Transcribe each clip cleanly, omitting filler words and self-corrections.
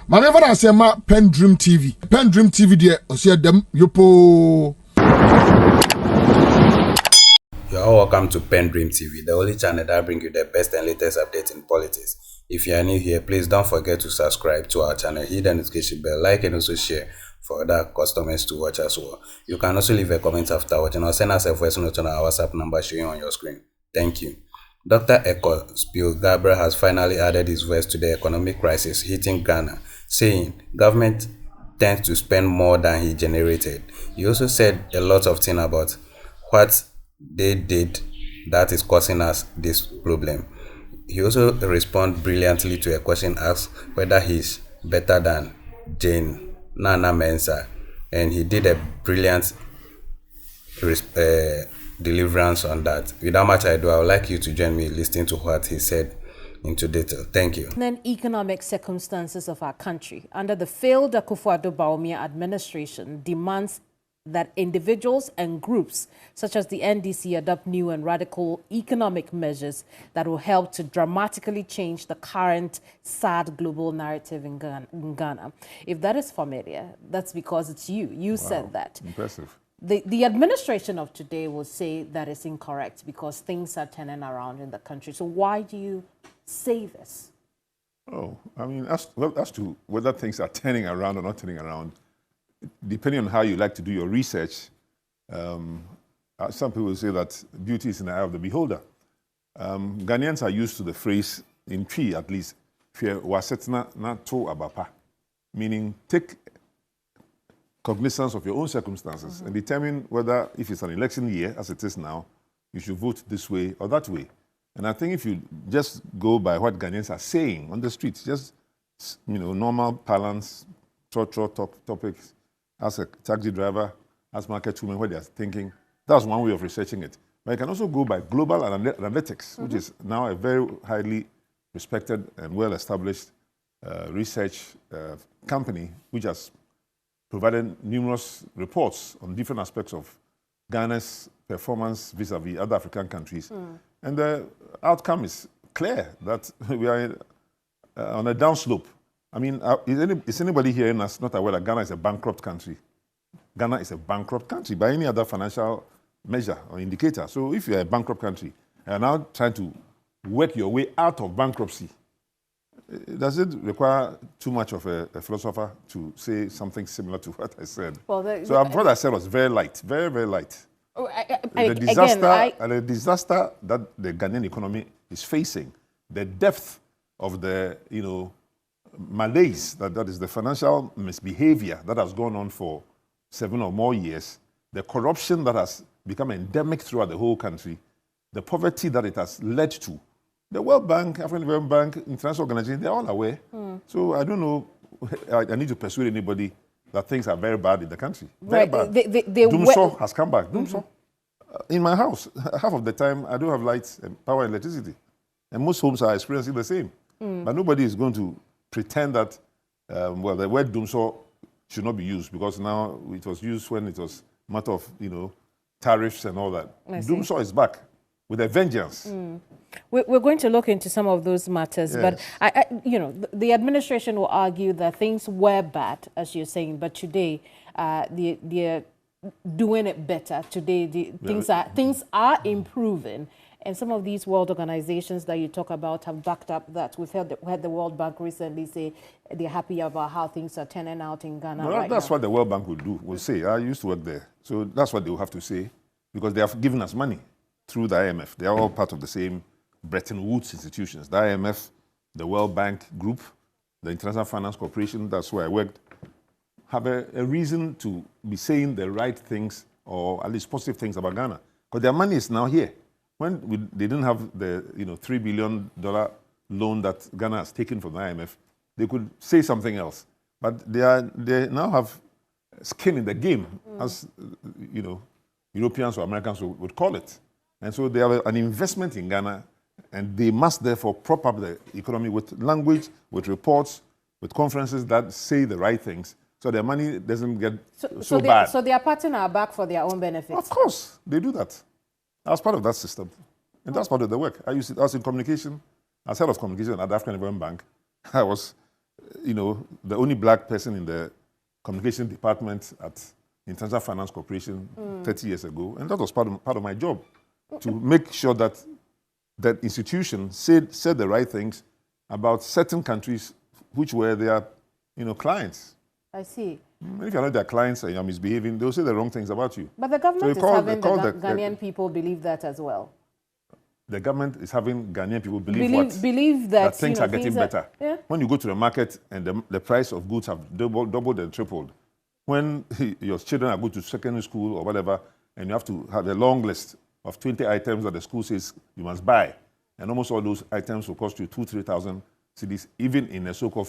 Maneva na sema PENDREAM TV. PENDREAM TV de osia dem yopo. You are welcome to PENDREAM TV, the only channel that brings you the best and latest updates in politics. If you are new here, please don't forget to subscribe to our channel, hit the notification bell, like and also share for other customers to watch as well. You can also leave a comment after watching or send us a voice note on our WhatsApp number showing on your screen. Thank you. Dr. Ekow Spio GAbrah has finally added his voice to the economic crisis hitting Ghana, saying government tends to spend more than he generated. He also said a lot of things about what they did that is causing us this problem. He also responded brilliantly to a question asked whether he's better than Jane Nana Mensah, and he did a brilliant deliverance on that. Without much ado, I would like you to join me listening to what he said into detail. Thank you. The economic circumstances of our country under the failed Akufo-Addo administration demands that individuals and groups such as the NDC adopt new and radical economic measures that will help to dramatically change the current sad global narrative in Ghana. If that is familiar, that's because it's you. You said that. Impressive. The administration of today will say that it's incorrect because things are turning around in the country. So why do you say this? Oh, I mean, as to whether things are turning around or not turning around, depending on how you like to do your research, some people say that beauty is in the eye of the beholder. Ghanaians are used to the phrase, in Twi at least, meaning take cognizance of your own circumstances and determine whether, if it's an election year, as it is now, you should vote this way or that way. And I think if you just go by what Ghanaians are saying on the streets, just, normal parlance, topics, as a taxi driver, as market woman, what they are thinking, that's one way of researching it. But you can also go by global analytics, which is now a very highly respected and well-established research company, which has provided numerous reports on different aspects of Ghana's performance vis-a-vis other African countries. And the outcome is clear that we are on a downslope. I mean, is anybody here in us not aware that Ghana is a bankrupt country? Ghana is a bankrupt country by any other financial measure or indicator. So if you're a bankrupt country, and are now trying to work your way out of bankruptcy, does it require too much of a philosopher to say something similar to what I said? Well, what I said was very light, very, very light. The disaster that the Ghanaian economy is facing, the depth of the, malaise, that is the financial misbehavior that has gone on for 7 or more years, the corruption that has become endemic throughout the whole country, the poverty that it has led to. The World Bank, African Development Bank, international organizations, they're all aware. So I don't know, I need to persuade anybody that things are very bad in the country. Very bad. Doomsor has come back. Doomsor. In my house, half of the time, I don't have lights and power and electricity. And most homes are experiencing the same. But nobody is going to pretend that, the word Doomsor should not be used because now it was used when it was a matter of, tariffs and all that. Doomsor is back with a vengeance. We're going to look into some of those matters, yes. But the administration will argue that things were bad, as you're saying, but today they're doing it better. Today things are improving. And some of these world organizations that you talk about have backed up that. We had the World Bank recently say they're happy about how things are turning out in Ghana right that's now. what the World Bank will say. I used to work there. So that's what they will have to say because they have given us money through the IMF. They are all part of the same Bretton Woods institutions. The IMF, the World Bank Group, the International Finance Corporation, that's where I worked, have a reason to be saying the right things or at least positive things about Ghana. Because their money is now here. When they didn't have the $3 billion loan that Ghana has taken from the IMF, they could say something else. But they now have skin in the game, as Europeans or Americans would call it. And so they have an investment in Ghana, and they must therefore prop up the economy with language, with reports, with conferences that say the right things, so their money doesn't get so bad. So they are patting our back for their own benefit. Of course, they do that. I was part of that system, and that's part of the work. I was in communication. I was head of communication at the African Development Bank. I was the only black person in the communication department at International Finance Corporation 30 years ago, and that was part of my job, to make sure that that institution said the right things about certain countries which were their clients. I see. If you're not their clients and you're misbehaving, they'll say the wrong things about you. But the government is having the Ghanaian people believe that as well. The government is having Ghanaian people believe that things are getting better. Yeah. When you go to the market and the price of goods have doubled and tripled, when your children are going to secondary school or whatever, and you have to have a long list of 20 items that the school says you must buy, and almost all those items will cost you 2,000-3,000 cedis, even in a so-called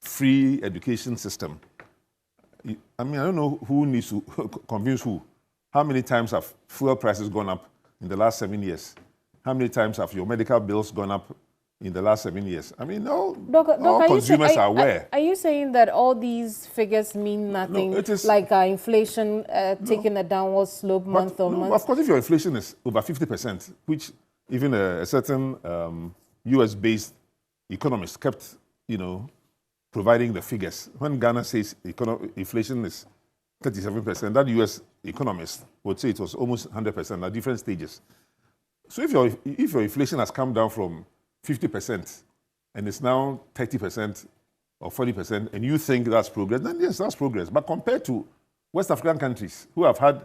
free education system. I mean, I don't know who needs to convince who. How many times have fuel prices gone up in the last 7 years? How many times have your medical bills gone up in the last 7 years? I mean, all consumers are aware. Are you saying that all these figures mean nothing, no, it is, like inflation taking a downward slope month on month? Of course, if your inflation is over 50%, which even a certain US-based economist kept, providing the figures. When Ghana says inflation is 37%, that US economist would say it was almost 100% at different stages. So if your inflation has come down from 50% and it's now 30% or 40%, and you think that's progress, then yes, that's progress. But compared to West African countries who have had,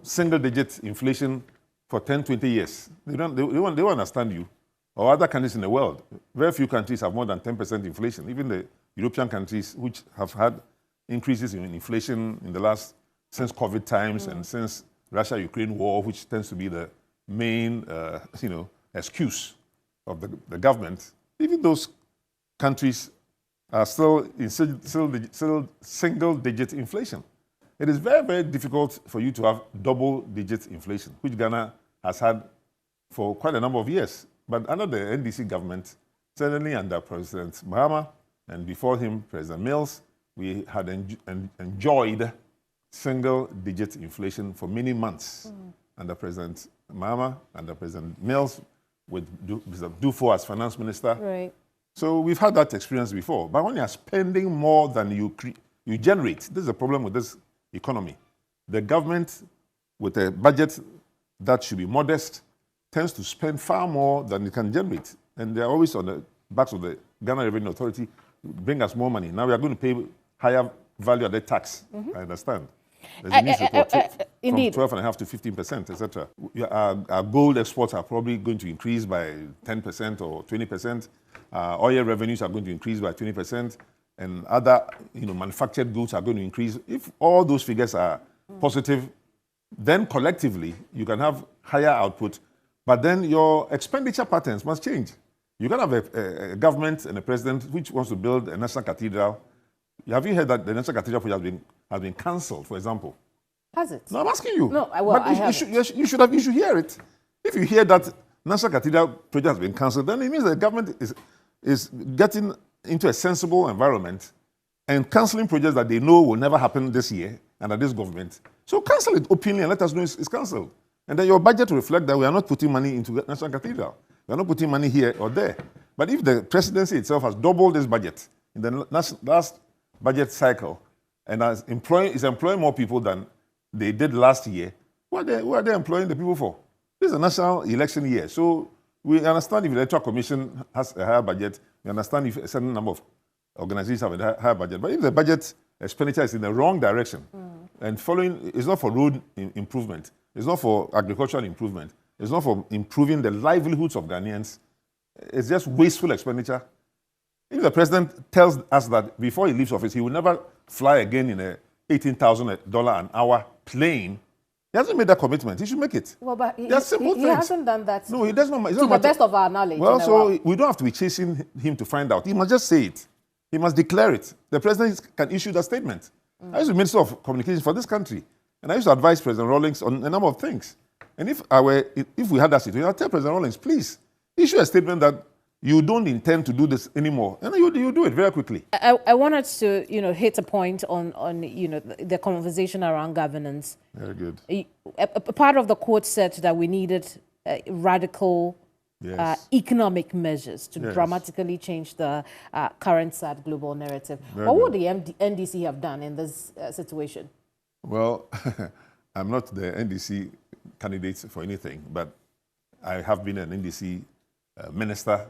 single-digit inflation for 10, 20 years, they won't understand you. Or other countries in the world, very few countries have more than 10% inflation. Even the European countries, which have had increases in inflation in the since COVID times and since Russia-Ukraine war, which tends to be the main, excuse of the government, even those countries are still in single-digit inflation. It is very, very difficult for you to have double-digit inflation, which Ghana has had for quite a number of years. But under the NDC government, certainly under President Mahama and before him, President Mills, we had enjoyed single-digit inflation for many months. Under President Mahama, under President Mills, with Dufo as finance minister. Right. So we've had that experience before. But when you're spending more than you generate, this is a problem with this economy. The government, with a budget that should be modest, tends to spend far more than it can generate. And they're always on the backs of the Ghana Revenue Authority, bring us more money. Now we are going to pay higher value-added tax. I understand. There's a news report from 12.5% to 15%, etc. Our gold exports are probably going to increase by 10% or 20%. Oil revenues are going to increase by 20%. And other manufactured goods are going to increase. If all those figures are positive, then collectively you can have higher output. But then your expenditure patterns must change. You can have a government and a president which wants to build a national cathedral. Have you heard that the national cathedral project has been cancelled, for example? Has it? No, I'm asking you. No, you should hear it. If you hear that national cathedral project has been cancelled, then it means the government is getting into a sensible environment and cancelling projects that they know will never happen this year under this government. So cancel it openly and let us know it's cancelled. And then your budget will reflect that we are not putting money into the National Cathedral. We are not putting money here or there. But if the presidency itself has doubled this budget in the last budget cycle and is employing more people than they did last year, what are they employing the people for? This is a national election year. So we understand if the Electoral Commission has a higher budget. We understand if a certain number of organizations have a higher budget. But if the budget expenditure is in the wrong direction and it's not for road improvement, it's not for agricultural improvement. It's not for improving the livelihoods of Ghanaians. It's just wasteful expenditure. If the president tells us that before he leaves office, he will never fly again in a $18,000 an hour plane, he hasn't made that commitment. He should make it. Well, but he simple things. Hasn't done that. No, he does not. To the best of our knowledge. Well, so we don't have to be chasing him to find out. He must just say it. He must declare it. The president can issue that statement. I used to be Minister of Communications for this country. And I used to advise President Rawlings on a number of things. And if we had that situation, I'd tell President Rawlings, please, issue a statement that you don't intend to do this anymore. And you do it very quickly. I wanted to, hit a point on the conversation around governance. Very good. A part of the quote said that we needed radical economic measures to dramatically change the current sad global narrative. What would the NDC have done in this situation? Well, I'm not the NDC candidate for anything, but I have been an NDC minister,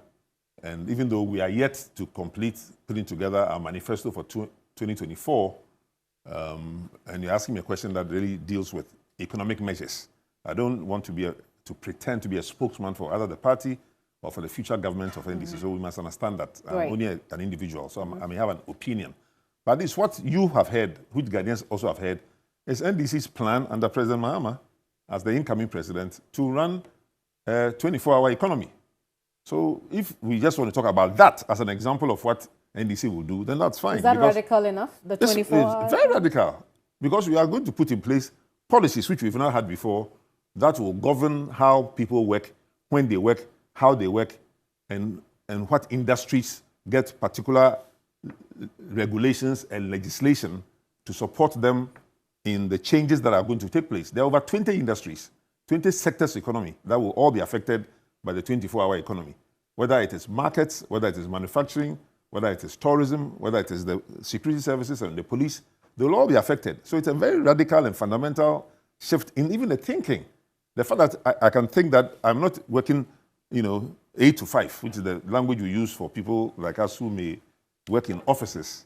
and even though we are yet to complete putting together our manifesto for 2024, and you're asking me a question that really deals with economic measures. I don't want to pretend to be a spokesman for either the party or for the future government of NDC, so we must understand that I'm only an individual, so I may have an opinion. But it's what you have heard, which Ghanaians also have heard, is NDC's plan under President Mahama as the incoming president to run a 24-hour economy. So if we just want to talk about that as an example of what NDC will do, then that's fine. Is that radical enough, the 24-hour? It's very radical, because we are going to put in place policies which we've not had before that will govern how people work, when they work, how they work, and what industries get particular regulations and legislation to support them in the changes that are going to take place. There are over 20 industries, 20 sectors economy that will all be affected by the 24-hour economy, whether it is markets, whether it is manufacturing, whether it is tourism, whether it is the security services and the police, they will all be affected. So it's a very radical and fundamental shift in even the thinking. The fact that I can think that I'm not working, 8 to 5, which is the language we use for people like us who may work in offices,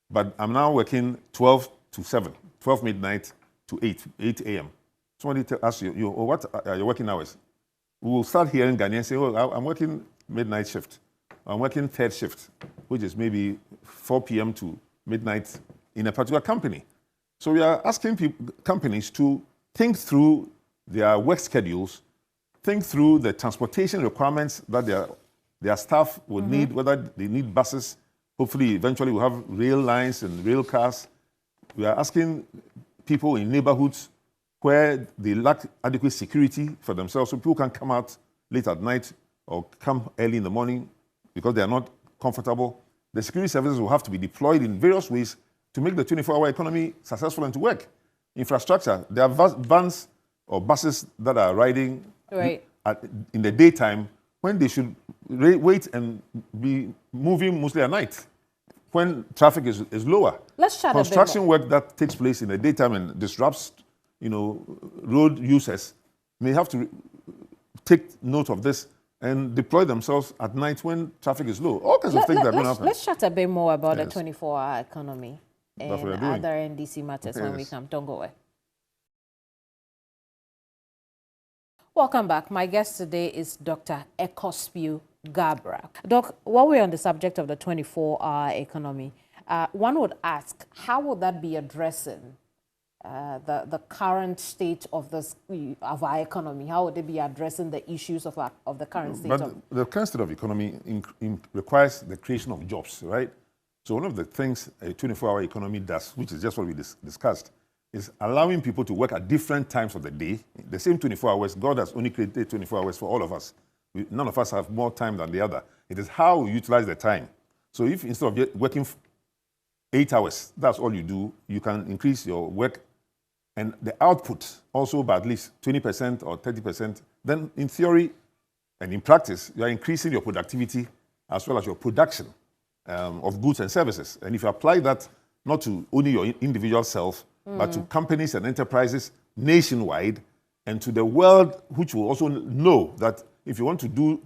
but I'm now working 12 to 7, 12 midnight to 8 a.m. Somebody asks you, what are your working hours? We will start hearing Ghanaians say, I'm working midnight shift. I'm working third shift, which is maybe 4 p.m. to midnight in a particular company. So we are asking companies to think through their work schedules, think through the transportation requirements that their staff will need, whether they need buses. Hopefully, eventually, we'll have rail lines and rail cars. We are asking people in neighborhoods where they lack adequate security for themselves, so people can come out late at night or come early in the morning because they are not comfortable. The security services will have to be deployed in various ways to make the 24-hour economy successful and to work. Infrastructure, there are vans or buses that are riding in the daytime when they should wait and be moving mostly at night when traffic is lower. Let's chat Construction work that takes place in the daytime and disrupts, road users may have to take note of this and deploy themselves at night when traffic is low. All kinds of things that are going to happen. Let's chat a bit more about the 24-hour economy and other NDC matters when we come. Don't go away. Welcome back. My guest today is Dr. Ekow Spio GAbrah. Doc, while we're on the subject of the 24-hour economy, one would ask, how would that be addressing the current state of our economy? How would it be addressing the issues of the current state? The current state of economy requires the creation of jobs, right? So one of the things a 24-hour economy does, which is just what we discussed, is allowing people to work at different times of the day. The same 24 hours, God has only created 24 hours for all of us. None of us have more time than the other. It is how we utilize the time. So if instead of working 8 hours, that's all you do, you can increase your work and the output also by at least 20% or 30%, then in theory and in practice, you are increasing your productivity as well as your production of goods and services. And if you apply that not to only your individual self, but to companies and enterprises nationwide and to the world, which will also know that if you want to do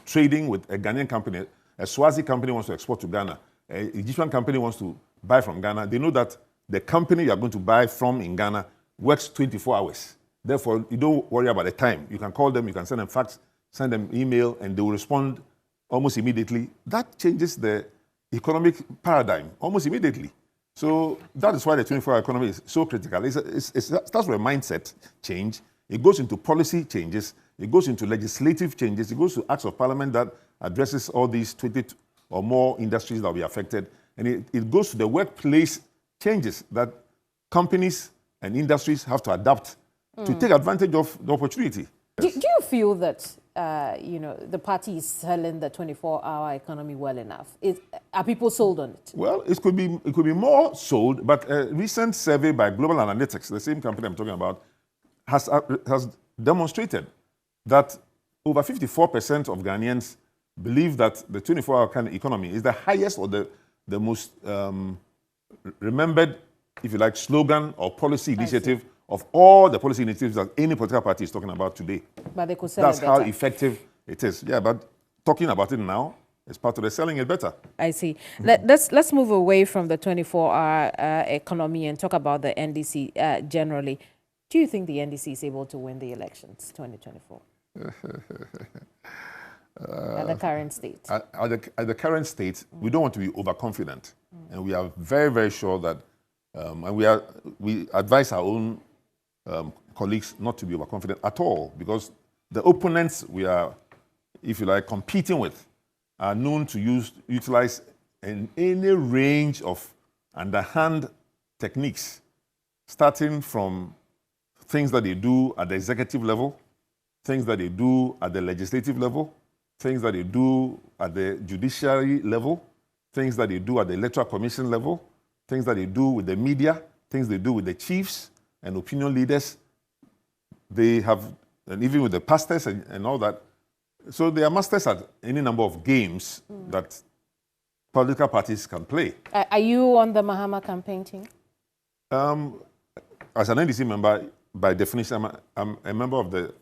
trading with a Ghanaian company, a Swazi company wants to export to Ghana, an Egyptian company wants to buy from Ghana, they know that the company you are going to buy from in Ghana works 24 hours. Therefore, you don't worry about the time. You can call them, you can send them fax, send them email, and they will respond almost immediately. That changes the economic paradigm almost immediately. So that is why the 24-hour economy is so critical. It starts with a mindset change. It goes into policy changes. It goes into legislative changes. It goes to acts of parliament that addresses all these 20 or more industries that will be affected. And it goes to the workplace changes that companies and industries have to adapt to take advantage of the opportunity. Do you feel that the party is selling the 24-hour economy well enough? Are people sold on it? Well, it could be more sold, but a recent survey by Global Analytics, the same company I'm talking about, has demonstrated that over 54% of Ghanaians believe that the 24-hour kind of economy is the highest or the most remembered, if you like, slogan or policy initiative of all the policy initiatives that any political party is talking about today. But they could sell That's it better. how effective it is. Yeah, but talking about it now is part of the selling it better. I see. Let's move away from the 24-hour economy and talk about the NDC generally. Do you think the NDC is able to win the elections 2024? At the current state? At the current state, we don't want to be overconfident. And we are very, very sure that, and we advise our own colleagues not to be overconfident at all, because the opponents we are, if you like, competing with are known to utilize any range of underhand techniques, starting from things that they do at the executive level, things that they do at the legislative level, things that they do at the judiciary level, things that they do at the electoral commission level, things that they do with the media, things they do with the chiefs and opinion leaders. They have, and even with the pastors and all that. So they are masters at any number of games that political parties can play. Are you on the Mahama campaign team? As an NDC member, by definition, I'm a member of the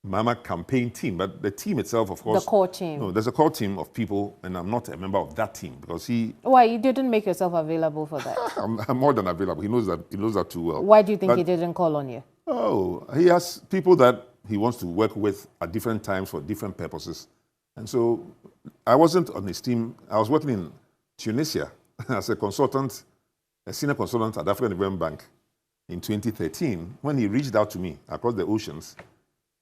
Mahama campaign team, but the team itself, of course... The core team. No, there's a core team of people, and I'm not a member of that team, because he... Why? You didn't make yourself available for that? I'm more than available. He knows that too well. Why do you think he didn't call on you? Oh, he has people that he wants to work with at different times for different purposes. And so I wasn't on his team. I was working in Tunisia as a consultant, a senior consultant at African Development Bank in 2013, when he reached out to me across the oceans,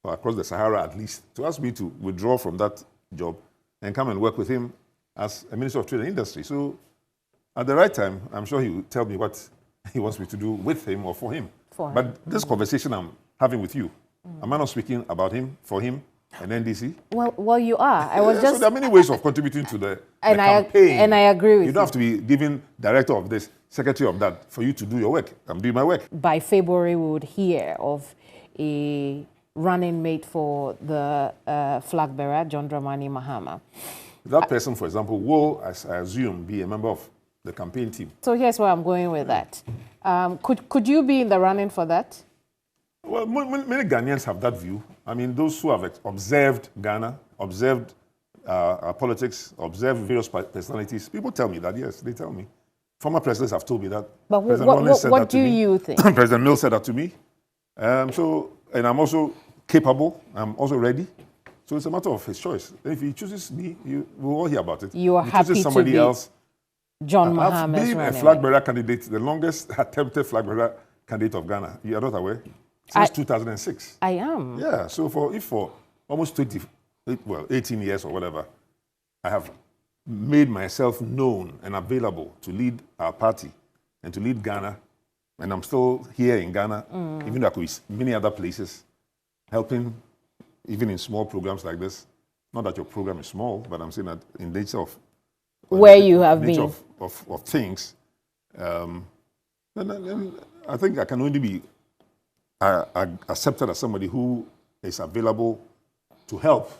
or across the Sahara at least, to ask me to withdraw from that job and come and work with him as a Minister of Trade and Industry. So at the right time, I'm sure he will tell me what he wants me to do with him or for him. But this conversation I'm having with you, am I not speaking about him, for him, and NDC? Well, you are. I was just... So there are many ways of contributing to the campaign. And I agree with you. You don't have to be giving director of this, secretary of that, for you to do your work. I'm doing my work. By February, we would hear of a running mate for the flag bearer, John Dramani Mahama. That person, for example, will, as I assume, be a member of the campaign team. So here's where I'm going with that. Could you be in the running for that? Well, many Ghanaians have that view. I mean, those who have observed Ghana, observed our politics, observed various personalities, people tell me that, yes, they tell me. Former presidents have told me that. But what do you think? President Mill said that to me. And I'm also capable, I'm also ready. So it's a matter of his choice. If he chooses me, we'll all hear about it. You are happy chooses somebody to be else. John Mahama's being a flag bearer candidate, the longest attempted flag bearer candidate of Ghana. You are not aware? Since 2006. I am. Yeah, so for almost 18 years or whatever, I have made myself known and available to lead our party and to lead Ghana. And I'm still here in Ghana, even though I could be many other places, helping even in small programs like this. Not that your program is small, but I'm saying that in the nature of where you have been of things. And I think I can only be accepted as somebody who is available to help.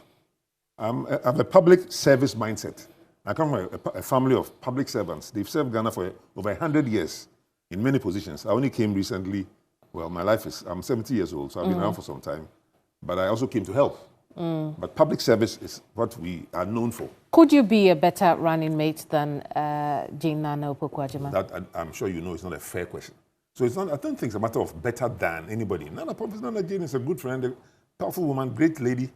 I have a public service mindset. I come from a family of public servants. They've served Ghana for over 100 years in many positions. I only came recently. Well, I'm 70 years old, so I've been around for some time. But I also came to help. But public service is what we are known for. Could you be a better running mate than Jane Nana Opoku-Agyeman? That I'm sure you know is not a fair question. So it's not. I don't think it's a matter of better than anybody. Nana Jane is a good friend, a powerful woman, great lady.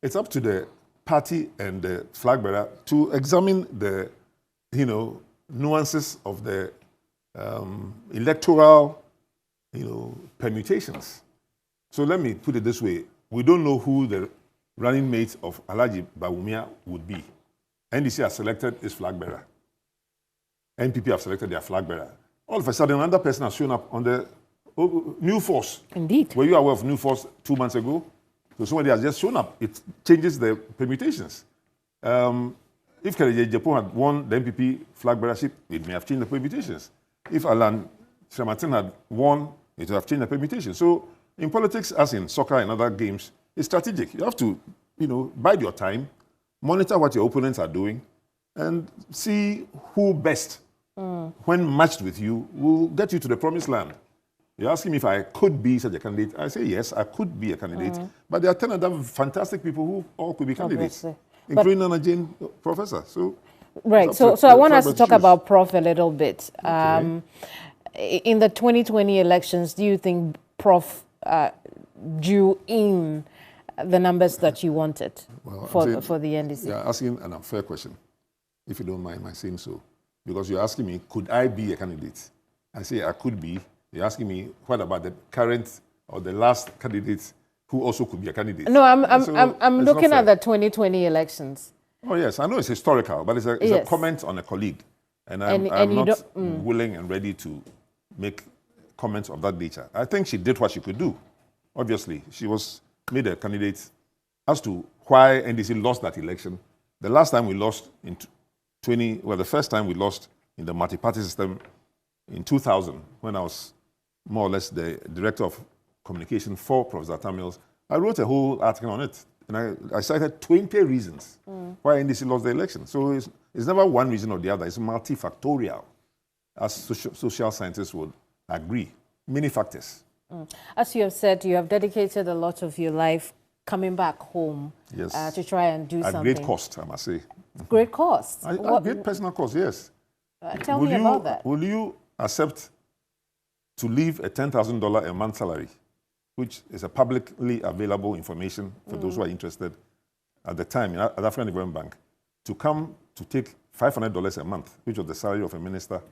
It's up to the party and the flag bearer to examine the, nuances of the electoral, permutations. So let me put it this way: we don't know who the running mate of Alhaji Bawumia would be. NDC has selected its flag bearer. NPP have selected their flag bearer. All of a sudden, another person has shown up on the New Force. Indeed. Were you aware of New Force 2 months ago? So somebody has just shown up. It changes the permutations. If Kereje Japan had won the NPP flag bearership, it may have changed the permutations. If Alan Shramatin had won, it would have changed the permutations. So in politics, as in soccer and other games, it's strategic. You have to bide your time, monitor what your opponents are doing, and see who best, when matched with you, will get you to the promised land. You're asking me if I could be such a candidate. I say yes, I could be a candidate. But there are 10 other fantastic people who all could be candidates, including Nana Jane, professor. So, right. So I want us to talk about Prof a little bit. Okay. In the 2020 elections, do you think Prof drew in the numbers that you wanted for the NDC? You're asking an unfair question, if you don't mind my saying so. Because you're asking me, could I be a candidate? I say I could be. You're asking me, what about the current or the last candidate who also could be a candidate? No, I'm looking at the 2020 elections. Oh, yes. I know it's historical, but it's a comment on a colleague. And I'm not willing and ready to make comments of that nature. I think she did what she could do. Obviously, she was made a candidate. As to why NDC lost that election, the last time we lost in the first time we lost in the multi-party system in 2000, when I was more or less the director of communication for Professor Tamils, I wrote a whole article on it. And I cited 20 reasons why NDC lost the election. So it's never one reason or the other. It's multifactorial, as social scientists would agree. Many factors. As you have said, you have dedicated a lot of your life coming back home to try and do something. At great cost, I must say. Great cost? At great personal cost, yes. Tell me about that. Will you accept to leave a $10,000 a month salary, which is a publicly available information for those who are interested at the time at African Development Bank, to come to take $500 a month, which was the salary of a minister?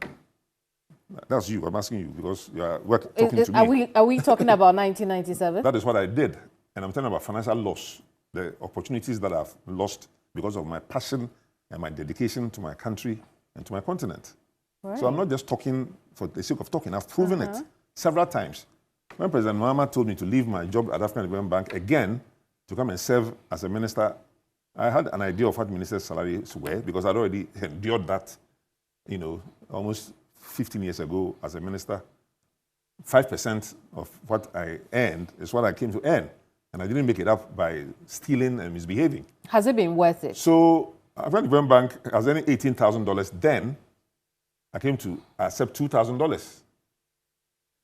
That's you. I'm asking you because you are talking to me. Are we talking about 1997? That is what I did. And I'm talking about financial loss, the opportunities that I've lost because of my passion and my dedication to my country and to my continent. Right. So I'm not just talking for the sake of talking. I've proven it several times. When President Mahama told me to leave my job at African Development Bank again to come and serve as a minister, I had an idea of what ministers' salaries were because I'd already endured that, almost 15 years ago as a minister. 5% of what I earned is what I came to earn. And I didn't make it up by stealing and misbehaving. Has it been worth it? So African Development Bank has earning $18,000 then. I came to accept $2,000.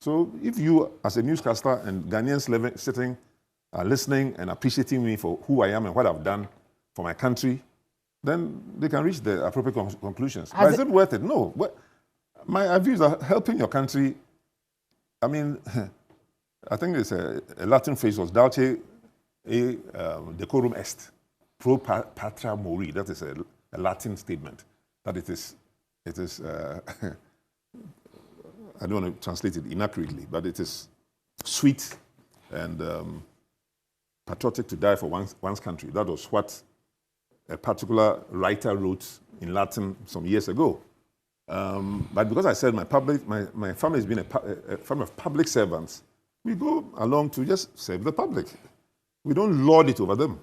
So if you, as a newscaster and Ghanaians sitting, listening and appreciating me for who I am and what I've done for my country, then they can reach the appropriate conclusions. But is it worth it? No. My views are helping your country. I mean, I think it's a Latin phrase was dulce decorum est, pro patria mori. That is a Latin statement. That it is I don't want to translate it inaccurately, but it is sweet and patriotic to die for one's country. That was what a particular writer wrote in Latin some years ago. But because I said my family has been a family of public servants, we go along to just serve the public. We don't lord it over them.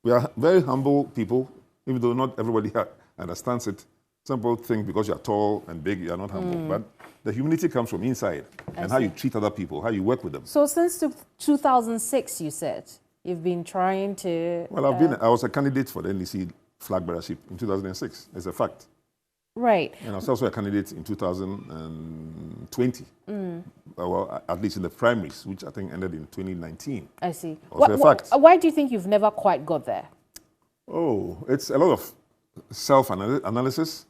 We are very humble people, even though not everybody understands it. Some people think because you're tall and big, you're not humble. But the humility comes from inside and how you treat other people, how you work with them. So since 2006, you said, you've been trying to... Well, I was a candidate for the NDC flag bearership in 2006. It's a fact. Right. And I was also a candidate in 2020. Well, at least in the primaries, which I think ended in 2019. I see. Also a fact. Why do you think you've never quite got there? Oh, it's a lot of self-analysis.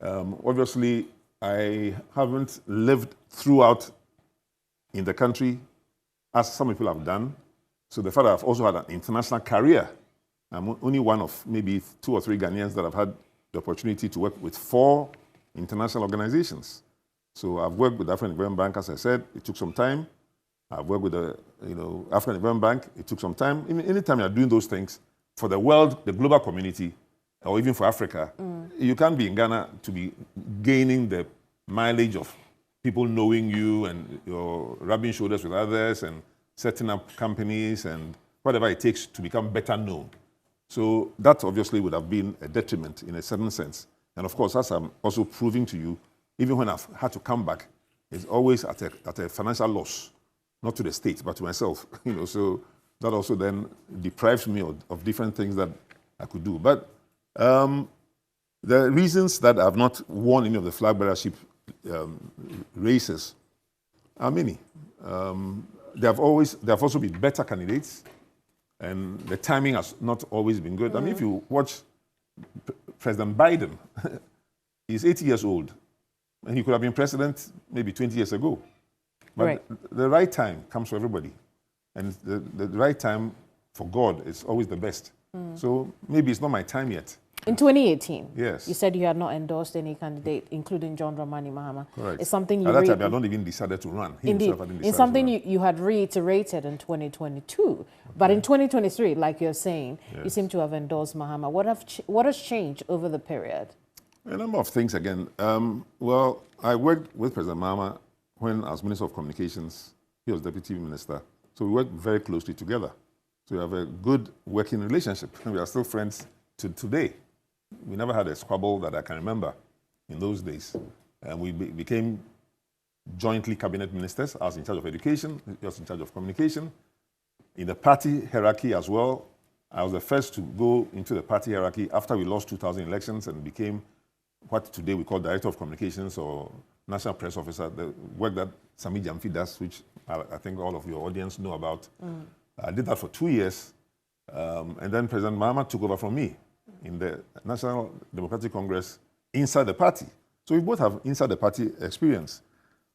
Obviously, I haven't lived throughout in the country as some people have done. So the fact that I've also had an international career, I'm only one of maybe 2 or 3 Ghanaians that have had the opportunity to work with 4 international organizations. So I've worked with the African Development Bank, as I said, it took some time. I've worked with the African Development Bank, it took some time. Anytime you're doing those things for the world, the global community, or even for Africa, you can't be in Ghana to be gaining the mileage of people knowing you and you're rubbing shoulders with others and setting up companies and whatever it takes to become better known. So that obviously would have been a detriment in a certain sense. And of course, as I'm also proving to you, even when I've had to come back, it's always at a financial loss, not to the state, but to myself. So that also then deprives me of different things that I could do. But the reasons that I've not won any of the flag bearership races are many. There have also been better candidates, and the timing has not always been good. I mean, if you watch President Biden, he's 80 years old, and he could have been president maybe 20 years ago. But the right time comes for everybody. And the right time for God is always the best. So maybe it's not my time yet. In 2018, yes, you said you had not endorsed any candidate, including John Dramani Mahama. Correct. It's something you at that time, I don't even decided to run. Indeed. It's something you had reiterated in 2022. But in 2023, like you're saying, you seem to have endorsed Mahama. What has changed over the period? A number of things again. Well, I worked with President Mahama when I was Minister of Communications. He was Deputy Minister. So we worked very closely together. So we have a good working relationship. And we are still friends to today. We never had a squabble that I can remember in those days. And we became jointly cabinet ministers. I was in charge of education. He was in charge of communication. In the party hierarchy as well, I was the first to go into the party hierarchy after we lost 2000 elections and became what today we call Director of Communications or National Press Officer, the work that Sami Jamfi does, which I think all of your audience know about. I did that for 2 years. And then President Mahama took over from me in the National Democratic Congress inside the party. So we both have inside the party experience.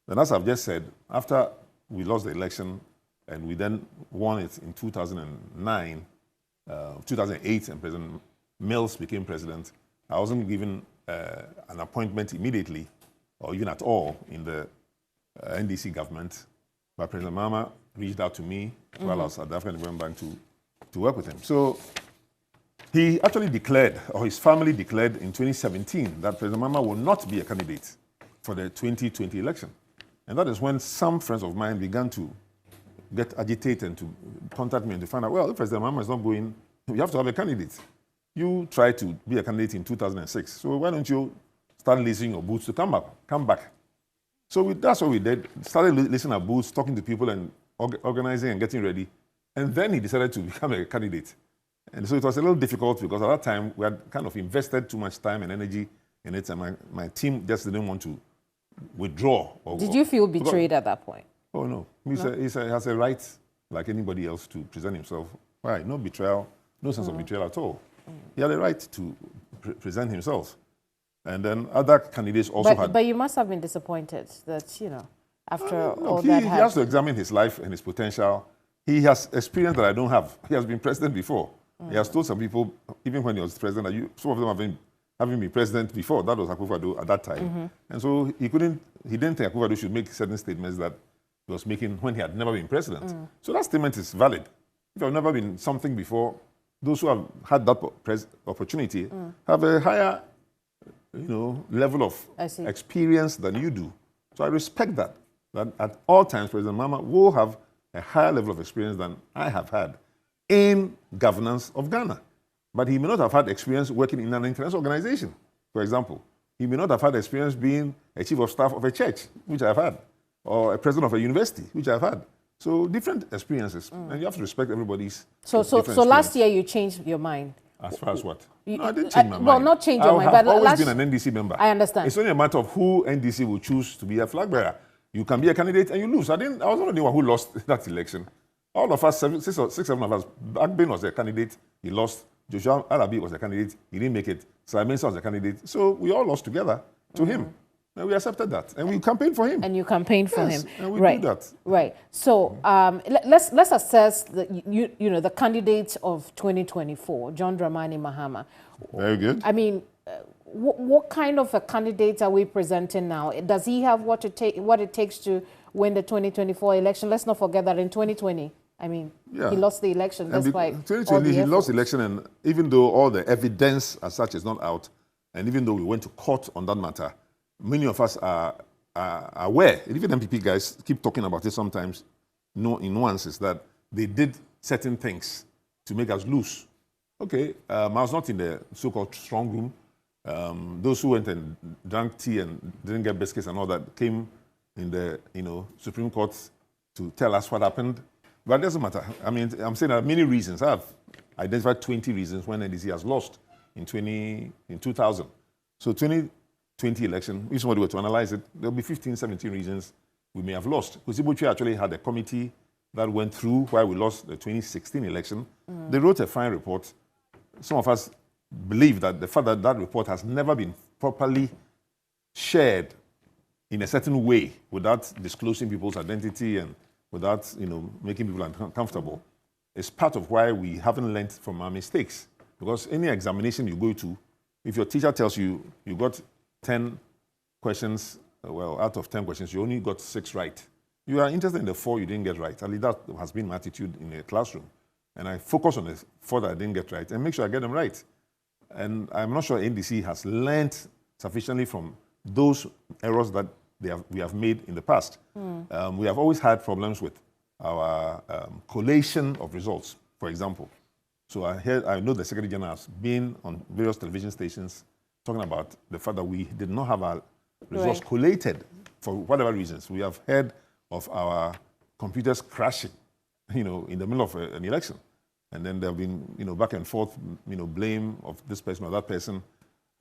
And as I've just said, after we lost the election and we then won it in 2009, 2008, and President Mills became president, I wasn't given an appointment immediately or even at all in the NDC government. But President Mahama reached out to me while I was at the African Development Bank to work with him. So he actually declared, or his family declared in 2017, that President Mahama will not be a candidate for the 2020 election. And that is when some friends of mine began to get agitated and to contact me and to find out, well, if President Mahama is not going, we have to have a candidate. You tried to be a candidate in 2006, so why don't you start lacing your boots to come back? So that's what we did. Started lacing our boots, talking to people and organizing and getting ready. And then he decided to become a candidate. And so it was a little difficult because at that time we had kind of invested too much time and energy in it, and my team just didn't want to withdraw. Did you feel betrayed at that point? Oh, no. He has a right, like anybody else, to present himself. Why? No betrayal, no sense of betrayal at all. He had a right to present himself. And then other candidates also had... But you must have been disappointed that, after all he that he has to examine his life and his potential. He has experience that I don't have. He has been president before. He has told some people, even when he was president, some of them having been president before. That was Akufo-Addo at that time. And so he didn't think Akufo-Addo should make certain statements that he was making when he had never been president. So that statement is valid. If you have never been something before, those who have had that opportunity have a higher level of experience than you do. So I respect that at all times, President Mahama will have a higher level of experience than I have had in governance of Ghana. But he may not have had experience working in an international organization, for example. He may not have had experience being a chief of staff of a church, which I've had, or a president of a university, which I've had. So different experiences, and you have to respect everybody's. So last year you changed your mind. As far as what? No, I didn't change my mind. Well, not change your mind, but I've always been an NDC member. I understand. It's only a matter of who NDC will choose to be a flag bearer. You can be a candidate and you lose. I was not the only one who lost that election. All of us, six, seven of us, Backbane was a candidate, he lost. Joshua Arabi was a candidate, he didn't make it. Simon was a candidate. So we all lost together to him. And we accepted that. And we campaigned for him. And you campaigned for him. And we do that. Right. So let's assess the candidates of 2024, John Dramani Mahama. Very good. I mean, what kind of a candidate are we presenting now? Does he have what it takes to win the 2024 election? Let's not forget that in 2020, he lost the election despite 2020, he lost the election, and even though all the evidence as such is not out, and even though we went to court on that matter, many of us are aware, and even MPP guys keep talking about it sometimes, in nuances, that they did certain things to make us lose. Okay, I was not in the so-called strong room. Those who went and drank tea and didn't get biscuits and all that came in the Supreme Court to tell us what happened. But it doesn't matter. I mean, I'm saying there are many reasons. I've identified 20 reasons when NDC has lost in 2000. So 2020 election, if somebody were to analyze it, there'll be 15, 17 reasons we may have lost. Kusibuchi actually had a committee that went through why we lost the 2016 election. They wrote a fine report. Some of us believe that the fact that that report has never been properly shared in a certain way without disclosing people's identity and without, making people uncomfortable is part of why we haven't learned from our mistakes. Because any examination you go to, if your teacher tells you you got 10 questions, well, out of 10 questions, you only got 6 right. You are interested in the 4 you didn't get right. At least that has been my attitude in a classroom. And I focus on the 4 that I didn't get right and make sure I get them right. And I'm not sure NDC has learned sufficiently from those errors that we have made in the past. We have always had problems with our collation of results, for example. So I know the Secretary General has been on various television stations talking about the fact that we did not have our results collated for whatever reasons. We have heard of our computers crashing, in the middle of an election. And then there have been, back and forth, blame of this person or that person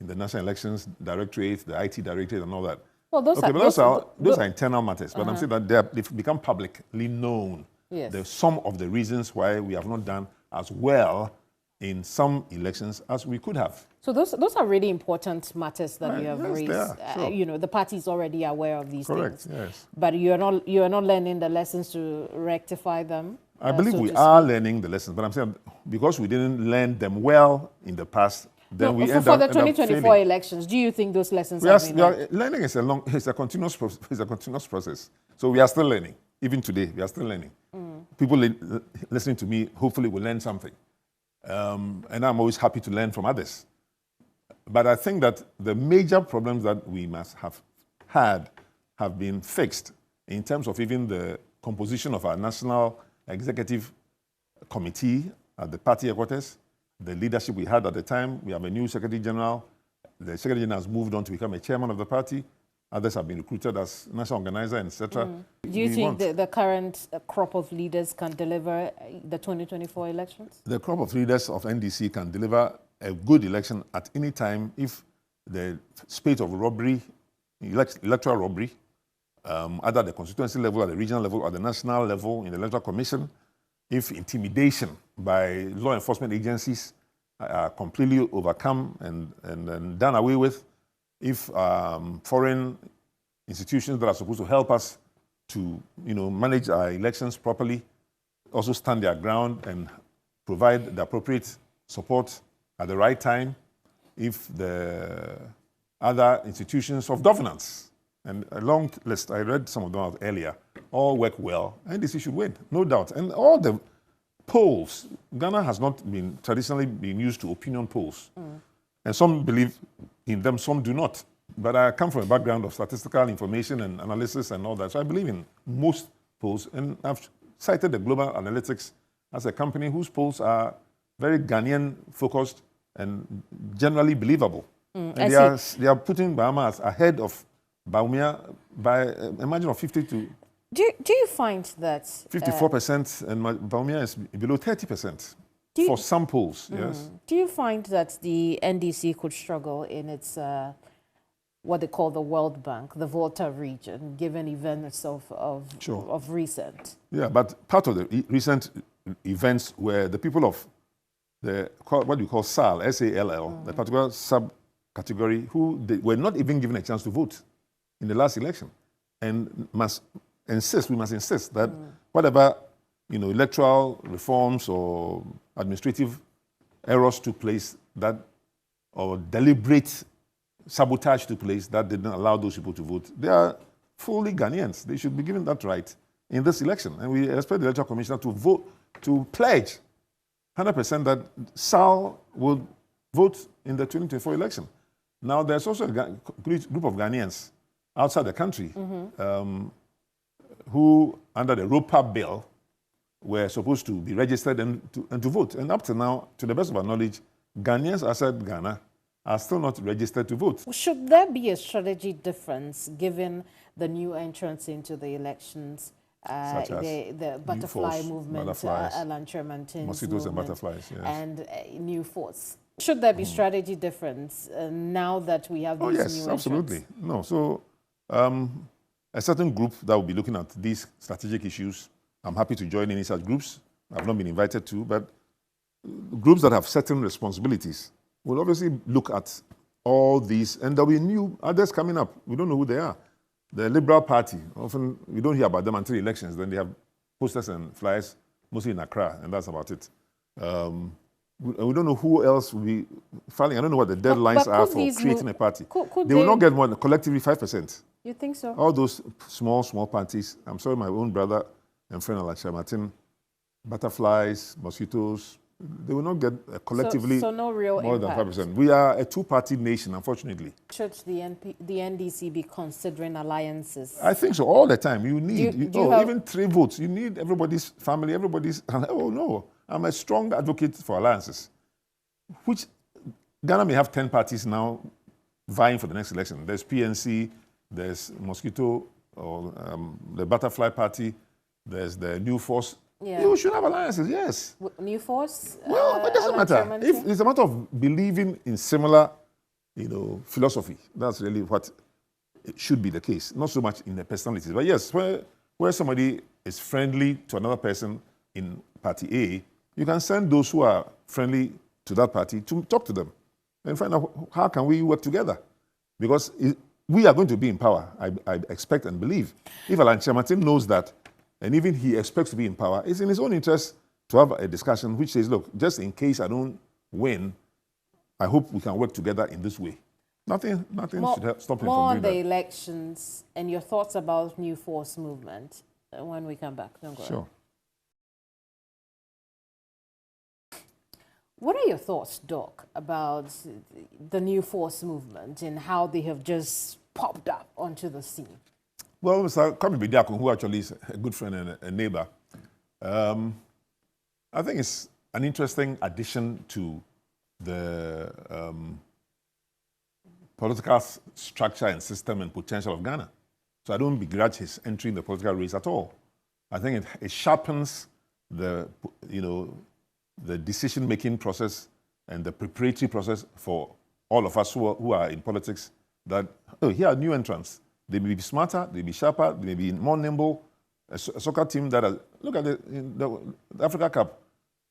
in the National Elections Directorate, the IT Directorate, and all that. Well, those are internal matters, but I'm saying that they've become publicly known. Yes. There's some of the reasons why we have not done as well in some elections as we could have. So those are really important matters that you have raised. They are, sure. The party is already aware of these Correct, things. yes. But you're not learning the lessons to rectify them. I believe we are learning the lessons, but I'm saying because we didn't learn them well in the past, then we end up for the 2024 failing. elections, do you think those lessons have been learned? Learning is a continuous process. So we are still learning. Even today, we are still learning. People listening to me hopefully will learn something. And I'm always happy to learn from others. But I think that the major problems that we must have had have been fixed in terms of even the composition of our National Executive Committee at the party headquarters, the leadership we had at the time. We have a new Secretary General. The Secretary General has moved on to become a chairman of the party. Others have been recruited as national organizer, etc. Do you think the current crop of leaders can deliver the 2024 elections? The crop of leaders of NDC can deliver a good election at any time if the spate of robbery, electoral robbery, either at the constituency level, at the regional level, or at the national level in the Electoral Commission, if intimidation by law enforcement agencies are completely overcome and done away with, if foreign institutions that are supposed to help us to manage our elections properly also stand their ground and provide the appropriate support at the right time, if the other institutions of governance, and a long list, I read some of them out earlier, all work well, NDC should win, no doubt. And all the polls, Ghana has not been traditionally been used to opinion polls. And some believe in them, some do not. But I come from a background of statistical information and analysis and all that, so I believe in most polls. And I've cited the Global Analytics as a company whose polls are very Ghanaian-focused and generally believable. And they are putting Bahamas ahead of Baumia by a margin of 50 to... Do you find that... 54% and Baumia is below 30% for some polls, yes. Do you find that the NDC could struggle in its, what they call the World Bank, the Volta region, given events of recent? Yeah, but part of the recent events were the people of what we call SAL, S-A-L-L, the particular subcategory, who were not even given a chance to vote in the last election, and we must insist that whatever electoral reforms or administrative errors took place or deliberate sabotage took place that didn't allow those people to vote, they are fully Ghanaians. They should be given that right in this election, and we expect the Electoral Commissioner to vote, to pledge 100% that SAL will vote in the 2024 election. Now, there's also a group of Ghanaians outside the country who, under the ROPA bill, were supposed to be registered and to vote. And up to now, to the best of our knowledge, Ghanaians outside Ghana are still not registered to vote. Should there be a strategy difference given the new entrance into the elections the butterfly movement, mosquitoes and butterflies, yes. and new force. Should there be strategy difference now that we have these new entrants? Yes, absolutely. No, so a certain group that will be looking at these strategic issues, I'm happy to join any such groups. I've not been invited to, but groups that have certain responsibilities will obviously look at all these, and there'll be new others coming up. We don't know who they are. The Liberal Party, often we don't hear about them until elections. Then they have posters and flyers, mostly in Accra, and that's about it. We don't know who else will be filing. I don't know what the deadlines are for creating a party. They will not get more than collectively 5%. You think so? All those small parties. I'm sorry, my own brother and friend Alacha Martin, butterflies, mosquitoes, they will not get collectively so no real more impact. than 5%. We are a two-party nation, unfortunately. Should the NDC be considering alliances? I think so, all the time. You need, even 3 votes. You need everybody's family, everybody's, oh no. I'm a strong advocate for alliances, which Ghana may have 10 parties now vying for the next election. There's PNC, there's Mosquito, or the Butterfly Party, there's the New Force. Yeah. You should have alliances, yes. New Force? Well, but it doesn't matter. If it's a matter of believing in similar, philosophy. That's really what it should be the case. Not so much in the personalities. But yes, where somebody is friendly to another person in Party A, you can send those who are friendly to that party to talk to them and find out how can we work together. Because we are going to be in power, I expect and believe. If Alan Chamatin knows that, and even he expects to be in power, it's in his own interest to have a discussion which says, look, just in case I don't win, I hope we can work together in this way. Nothing should stop him from doing that. More on the elections and your thoughts about New Force movement when we come back. Don't go Sure. ahead. What are your thoughts, Doc, about the New Force movement and how they have just popped up onto the scene? Well, Mr. Kwame Bediako, who actually is a good friend and a neighbor, I think it's an interesting addition to the political structure and system and potential of Ghana. So I don't begrudge his entry in the political race at all. I think it sharpens the decision-making process and the preparatory process for all of us who are in politics, that, here are new entrants. They may be smarter, they may be sharper, they may be more nimble. A soccer team that look at the Africa Cup.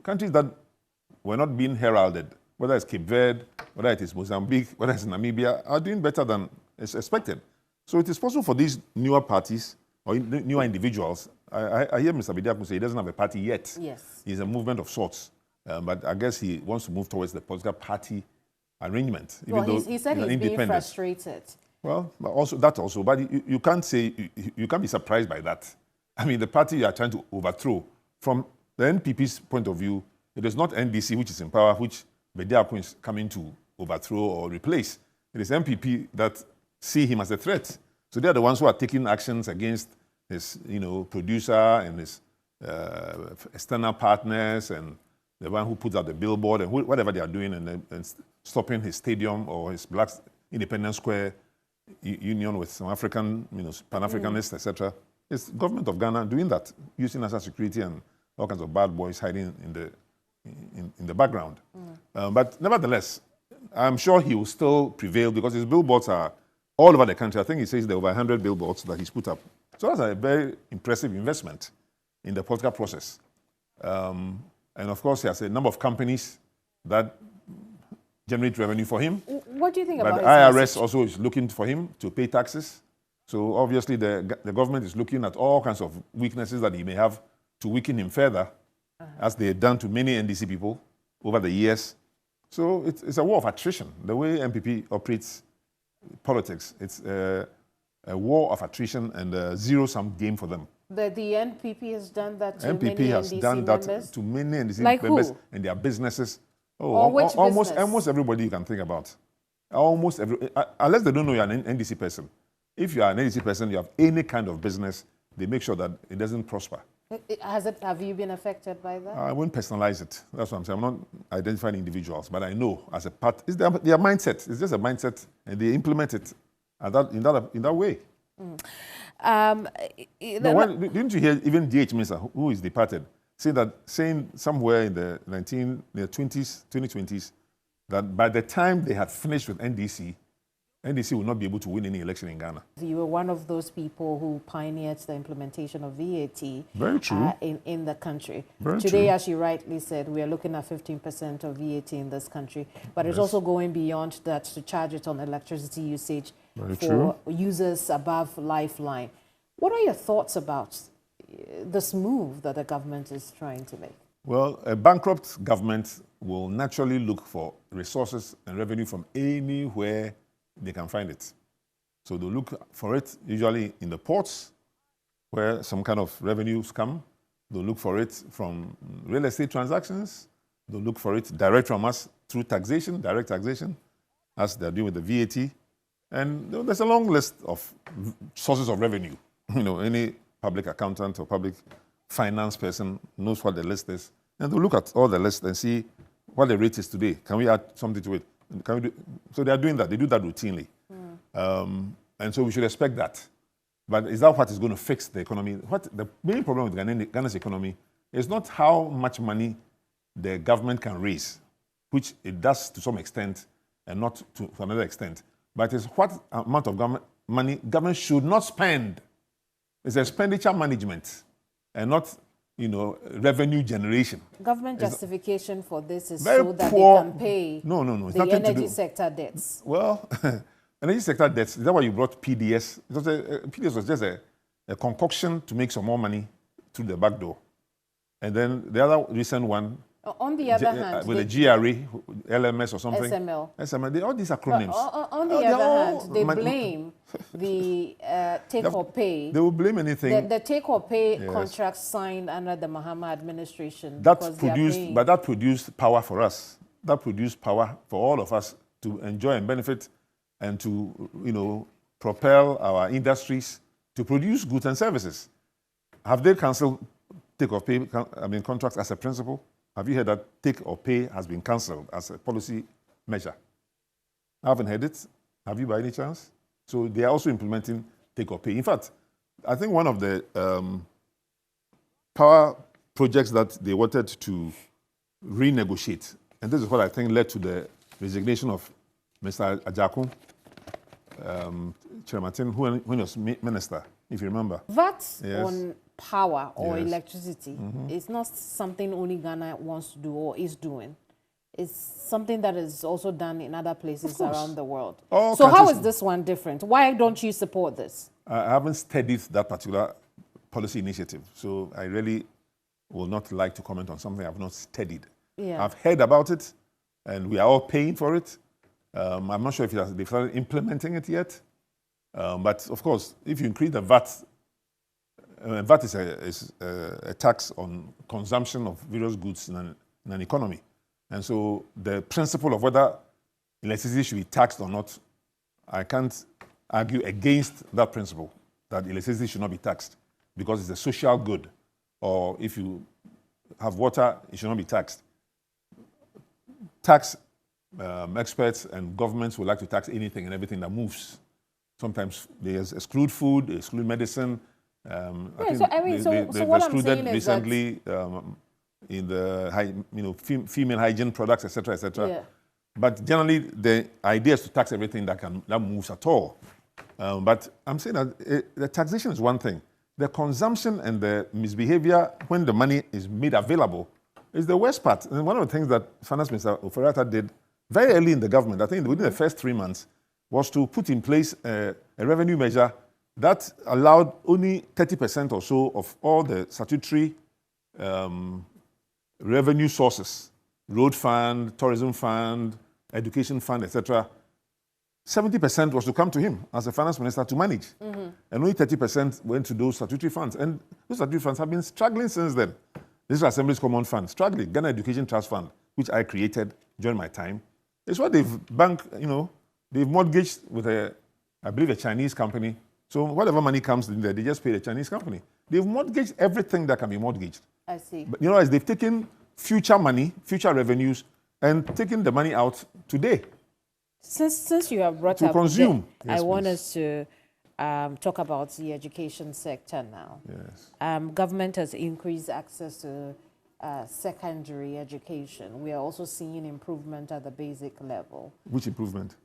Countries that were not being heralded, whether it's Cape Verde, whether it is Mozambique, whether it's Namibia, are doing better than is expected. So it is possible for these newer parties or newer individuals. I hear Mr. Bediako say he doesn't have a party yet. Yes. He's a movement of sorts. But I guess he wants to move towards the political party arrangement. Well, he said he's being frustrated. Well, but you can't say, you can't be surprised by that. I mean, the party you are trying to overthrow, from the NPP's point of view, it is not NDC which is in power, which Bediako is coming to overthrow or replace. It is NPP that see him as a threat. So they are the ones who are taking actions against his, producer and his external partners and the one who puts out the billboard and whatever they are doing and stopping his stadium or his Black Independence Square union with some African, Pan-Africanists, etc. It's the government of Ghana doing that, using national security and all kinds of bad boys hiding in the background. But nevertheless, I'm sure he will still prevail because his billboards are all over the country. I think he says there are over 100 billboards that he's put up. So that's a very impressive investment in the political process. And of course, he has a number of companies that generate revenue for him. What do you think about his IRS message? Also is looking for him to pay taxes. So obviously the government is looking at all kinds of weaknesses that he may have to weaken him further, as they have done to many NDC people over the years. So it's a war of attrition. The way MPP operates politics, it's a war of attrition and a zero-sum game for them. The NPP has done that to MPP many has NDC done members? that to many NDC Like members who? and their businesses. Almost everybody you can think about. Almost every, unless they don't know you're an NDC person. If you are an NDC person, you have any kind of business, they make sure that it doesn't prosper. Have you been affected by that? I won't personalize it. That's what I'm saying. I'm not identifying individuals, but I know as a part, it's their mindset. It's just a mindset, and they implement it in that way. Didn't you hear even DH Minister, who is departed, saying somewhere in the 2020s, that by the time they had finished with NDC will not be able to win any election in Ghana. You were one of those people who pioneered the implementation of VAT. Very true. In the country. Very Today, true. as you rightly said, we are looking at 15% of VAT in this country, but it's also going beyond that to charge it on electricity usage for users above Lifeline. What are your thoughts about this move that the government is trying to make? Well, a bankrupt government will naturally look for resources and revenue from anywhere they can find it. So they'll look for it usually in the ports, where some kind of revenues come. They'll look for it from real estate transactions. They'll look for it direct from us through taxation, direct taxation, as they're doing with the VAT. And there's a long list of sources of revenue. Any public accountant or public finance person knows what the list is. And they'll look at all the list and see what the rate is today. Can we add something to it? So they are doing that. They do that routinely. And so we should expect that. But is that what is going to fix the economy? The main problem with Ghana's economy is not how much money the government can raise, which it does to some extent and not to another extent, but it's what amount of money government should not spend. It's expenditure management and not revenue generation. Government justification for this is very so that poor, they can pay it's the nothing to energy do. sector debts. Well, energy sector debts, is that why you brought PDS? PDS was just a concoction to make some more money through the back door. And then the other recent one, on the other hand, with the GRE, LMS or something. SML. All these acronyms. On the other hand, they blame the take or pay. They will blame anything. The take or pay contracts signed under the Mahama administration. That produced power for us. That produced power for all of us to enjoy and benefit and to, propel our industries to produce goods and services. Have they cancelled take or pay contracts as a principle? Have you heard that take or pay has been cancelled as a policy measure? I haven't heard it. Have you by any chance? So they are also implementing take or pay. In fact, I think one of the power projects that they wanted to renegotiate, and this is what I think led to the resignation of Mr. Ajakun, Chairman, when he was minister, if you remember. VAT on power or electricity is not something only Ghana wants to do or is doing. It's something that is also done in other places around the world. So how is this one different? Why don't you support this? I haven't studied that particular policy initiative, so I really will not like to comment on something I've not studied. I've heard about it, and we are all paying for it. I'm not sure if they've started implementing it yet. But of course, if you increase the VAT, VAT is a tax on consumption of various goods in an economy. And so the principle of whether electricity should be taxed or not, I can't argue against that principle, that electricity should not be taxed because it's a social good. Or if you have water, it should not be taxed. Tax experts and governments would like to tax anything and everything that moves. Sometimes they exclude food, they exclude medicine. They excluded recently in the female hygiene products, etc., etc. But generally, the idea is to tax everything that moves at all. But I'm saying that the taxation is one thing. The consumption and the misbehavior when the money is made available is the worst part. And one of the things that Finance Minister Oferata did very early in the government, I think within the first 3 months, was to put in place a revenue measure that allowed only 30% or so of all the statutory revenue sources, road fund, tourism fund, education fund, etc. 70% was to come to him as a finance minister to manage. And only 30% went to those statutory funds. And those statutory funds have been struggling since then. This is Assembly's Common Fund, struggling. Ghana Education Trust Fund, which I created during my time, is what they've banked, they've mortgaged with I believe a Chinese company. So whatever money comes in there, they just pay the Chinese company. They've mortgaged everything that can be mortgaged. I see. But as they've taken future money, future revenues, and taken the money out today. Since you have brought to up consume. I want us to talk about the education sector now. Yes. Government has increased access to secondary education. We are also seeing improvement at the basic level. Which improvement?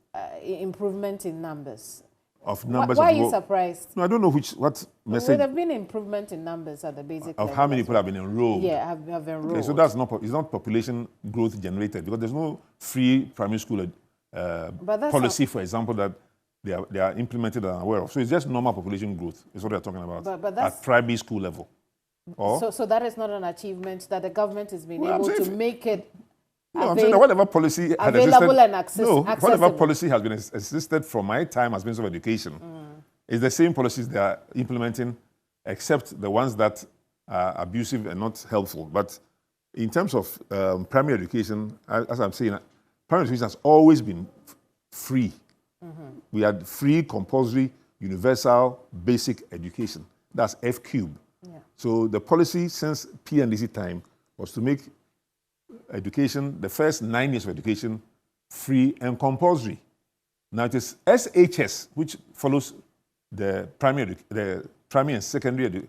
Improvement in numbers. Of numbers. Why of are you surprised? No, I don't know what message. There would have been improvement in numbers at the basic level. Of how many people have been enrolled? Yeah, have enrolled. Okay, so that's not, it's not population growth generated, because there's no free primary school policy, for example, that they are implemented and aware of. So it's just normal population growth is what they're talking about but that's, at primary school level. Or, so that is not an achievement that the government has been able to make it I'm saying that whatever policy had available existed, and accessible. Whatever policy has been existed from my time as Minister of Education is the same policies they are implementing, except the ones that are abusive and not helpful. But in terms of primary education, as I'm saying, primary education has always been free. We had free, compulsory, universal, basic education. That's F-cube. Yeah. So the policy since PNDC time was to make education, the first 9 years of education, free and compulsory. Now it is SHS, which follows the primary and secondary,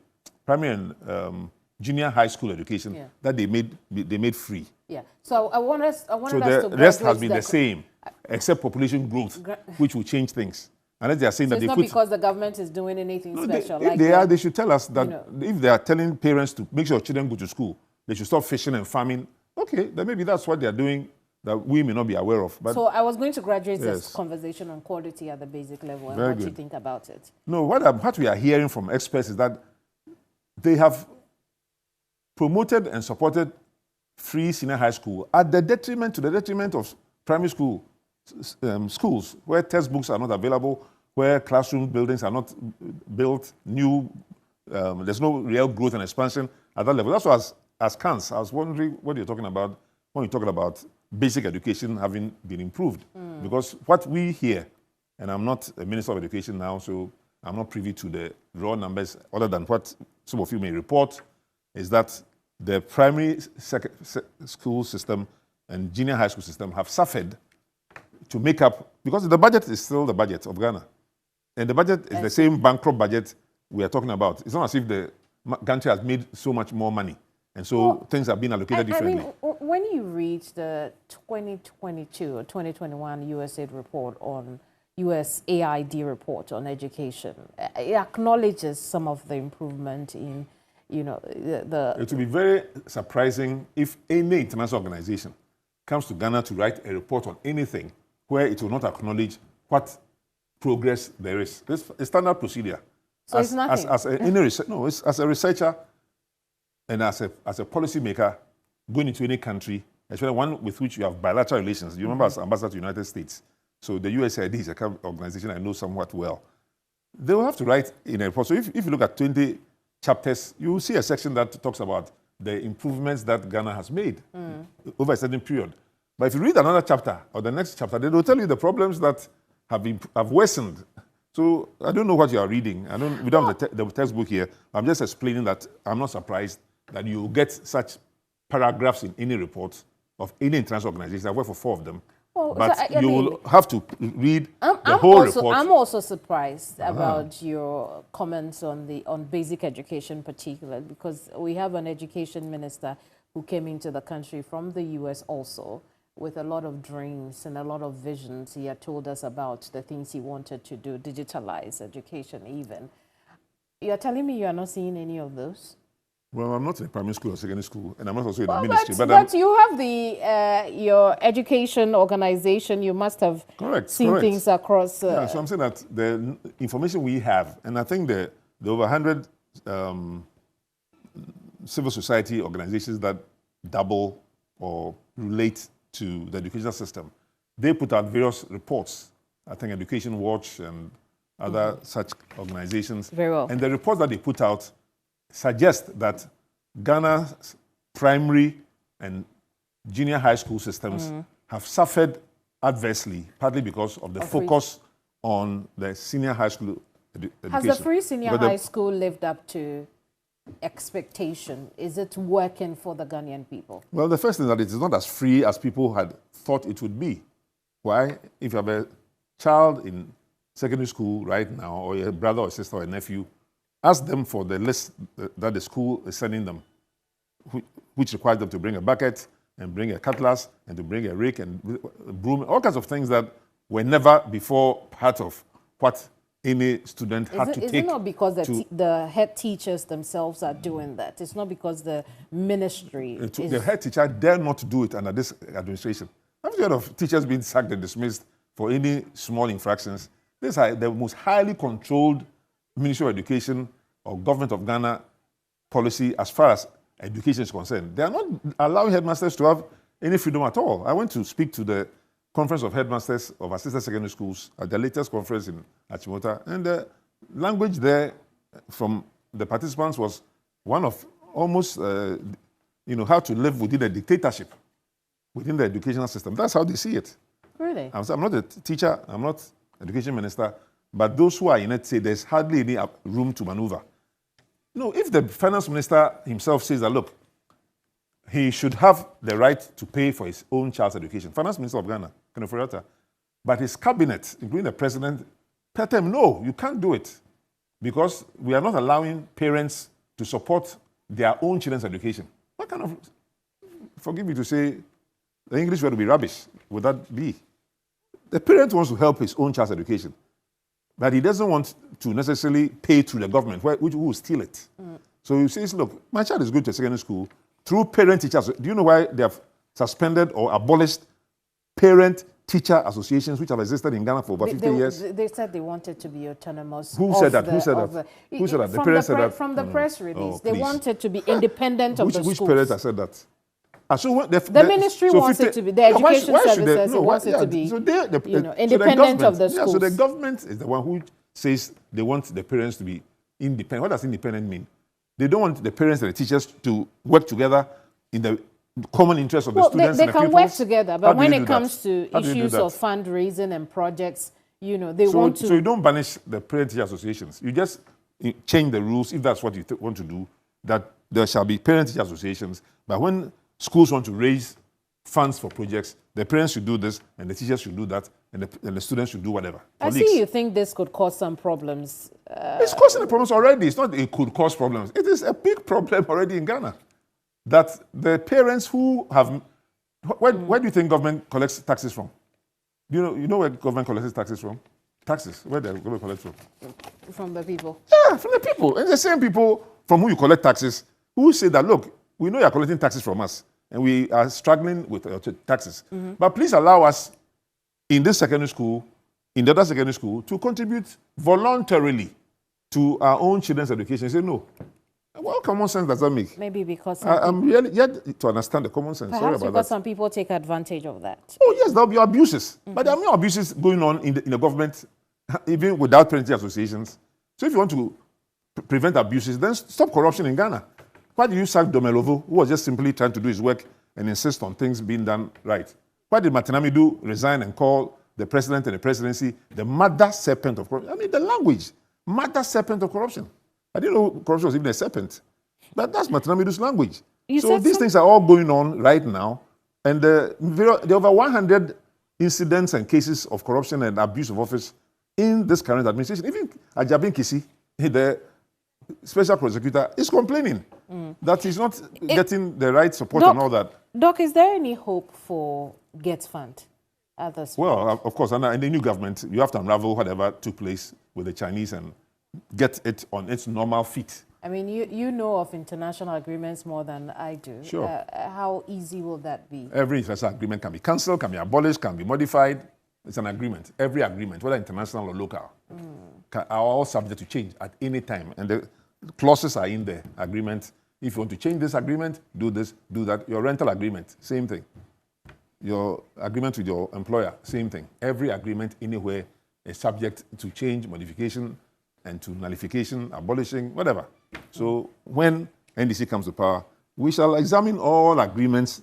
primary and junior high school education that they made free. Yeah. So I want us so to the rest has been the same, except population growth, which will change things. Unless they are saying so that they it's put. not because the government is doing anything special. They should tell us that if they are telling parents to make sure children go to school, they should stop fishing and farming. Okay, then maybe that's what they are doing that we may not be aware of. But so I was going to graduate this conversation on quality at the basic level and what you think about it. No, what we are hearing from experts is that they have promoted and supported free senior high school to the detriment of primary school schools, where textbooks are not available, where classroom buildings are not built, there's no real growth and expansion at that level. That's why as cans, I was wondering what you're talking about when you're talking about basic education having been improved. Because what we hear, and I'm not a Minister of Education now, so I'm not privy to the raw numbers other than what some of you may report, is that the primary school system and junior high school system have suffered to make up, because the budget is still the budget of Ghana. And the budget is the same bankrupt budget we are talking about. It's not as if the country has made so much more money. And so things are being allocated differently. I mean, when you read the 2022 or 2021 USAID report on USAID report on education, it acknowledges some of the improvement in, the... It will be very surprising if any international organization comes to Ghana to write a report on anything where it will not acknowledge what progress there is. It's a standard procedure. So it's nothing? As a researcher and as a policy maker going into any country, especially one with which you have bilateral relations. You remember as ambassador to the United States. So the USAID is an organization I know somewhat well. They will have to write in a report. So if you look at 20 chapters, you will see a section that talks about the improvements that Ghana has made over a certain period. But if you read another chapter or the next chapter, they will tell you the problems that have worsened. So I don't know what you are reading. We don't have the textbook here. I'm just explaining that I'm not surprised that you get such paragraphs in any report of any international organization. I work for 4 of them. Well, but so, you will have to read the whole report. I'm also surprised about your comments on basic education particularly, because we have an education minister who came into the country from the US also with a lot of dreams and a lot of visions. He had told us about the things he wanted to do, digitalize education even. You're telling me you are not seeing any of those? Well, I'm not in a primary school or secondary school, and I'm not also in the ministry. But you have your education organization. You must have seen things across. Yeah, so I'm saying that the information we have, and I think the over 100 civil society organizations that double or relate to the educational system, they put out various reports. I think Education Watch and other such organizations. Very well. And the reports that they put out suggest that Ghana's primary and junior high school systems have suffered adversely, partly because of the focus on the senior high school education. Has the free senior high school lived up to expectation? Is it working for the Ghanaian people? Well, the first thing is that it is not as free as people had thought it would be. Why? If you have a child in secondary school right now, or a brother or sister or a nephew, ask them for the list that the school is sending them, which requires them to bring a bucket and bring a cutlass and to bring a rake and a broom, all kinds of things that were never before part of what any student had to take. Is it not because the head teachers themselves are doing that? It's not because the ministry The head teacher dare not do it under this administration. I've heard of teachers being sacked and dismissed for any small infractions. These are the most highly controlled Ministry of Education or Government of Ghana policy as far as education is concerned. They are not allowing headmasters to have any freedom at all. I went to speak to the Conference of Headmasters of Assisted Secondary Schools at the latest conference in Achimota, and the language there from the participants was one of almost, how to live within a dictatorship, within the educational system. That's how they see it. Really? I'm not a teacher, I'm not education minister, but those who are in it say there's hardly any room to maneuver. No, if the finance minister himself says that, look, he should have the right to pay for his own child's education, finance minister of Ghana, Kenneth Ofori-Atta, but his cabinet, including the president, tell him, no, you can't do it because we are not allowing parents to support their own children's education. What kind of, forgive me to say, the English word would be rubbish, would that be? The parent wants to help his own child's education, but he doesn't want to necessarily pay through the government, who will steal it. So he says, look, my child is going to a secondary school through parent-teachers. Do you know why they have suspended or abolished parent-teacher associations, which have existed in Ghana for about 50 years? They said they wanted to be autonomous. Who said that? Who said that? Who said that? The parents said that? From the press release. Oh, they please. wanted to be independent of the schools. Which parents have said that? So the ministry wants it to be, the education services wants it to be independent of the schools. So the government is the one who says they want the parents to be independent. What does independent mean? They don't want the parents and the teachers to work together in the common interest of the students they and the can pupils. work together, but when it comes to issues of fundraising and projects, they want to... So you don't banish the parent-teacher associations. You just change the rules, if that's what you want to do, that there shall be parent-teacher associations, but when schools want to raise funds for projects, the parents should do this, and the teachers should do that, and the students should do whatever. I see you think this could cause some problems. It's causing the problems already. It's not it could cause problems. It is a big problem already in Ghana. That the parents who have... Where do you think government collects taxes from? You know where government collects taxes from? Taxes. Where does government collect from? From the people. Yeah, from the people. And the same people from who you collect taxes who say that, look, we know you're collecting taxes from us, and we are struggling with taxes. But please allow us in this secondary school, in the other secondary school, to contribute voluntarily to our own children's education. Say no. What common sense does that make? Maybe because... I'm really yet to understand the common sense. Sorry about because that. some people take advantage of that. Oh, yes, there'll be abuses. But there are no abuses going on in the government, even without parent associations. So if you want to prevent abuses, then stop corruption in Ghana. Why did you sack Domelovo, who was just simply trying to do his work and insist on things being done right? Why did Matanamidu resign and call the president and the presidency the mother serpent of corruption? I mean, the language, mother serpent of corruption. I didn't know corruption was even a serpent. But that's Matanamidu's language. So these things are all going on right now. And there are over 100 incidents and cases of corruption and abuse of office in this current administration. Even Ajabin Kisi, the special prosecutor, is complaining that he's not getting the right support and all that. Doc, is there any hope for Get Fund at this point? Well, of course, in the new government, you have to unravel whatever took place with the Chinese and get it on its normal feet. I mean, you know of international agreements more than I do. Sure. How easy will that be? Every international agreement can be cancelled, can be abolished, can be modified. It's an agreement. Every agreement, whether international or local, are all subject to change at any time. And the clauses are in the agreement. If you want to change this agreement, do this, do that. Your rental agreement, same thing. Your agreement with your employer, same thing. Every agreement anywhere is subject to change, modification, and to nullification, abolishing, whatever. So when NDC comes to power, we shall examine all agreements,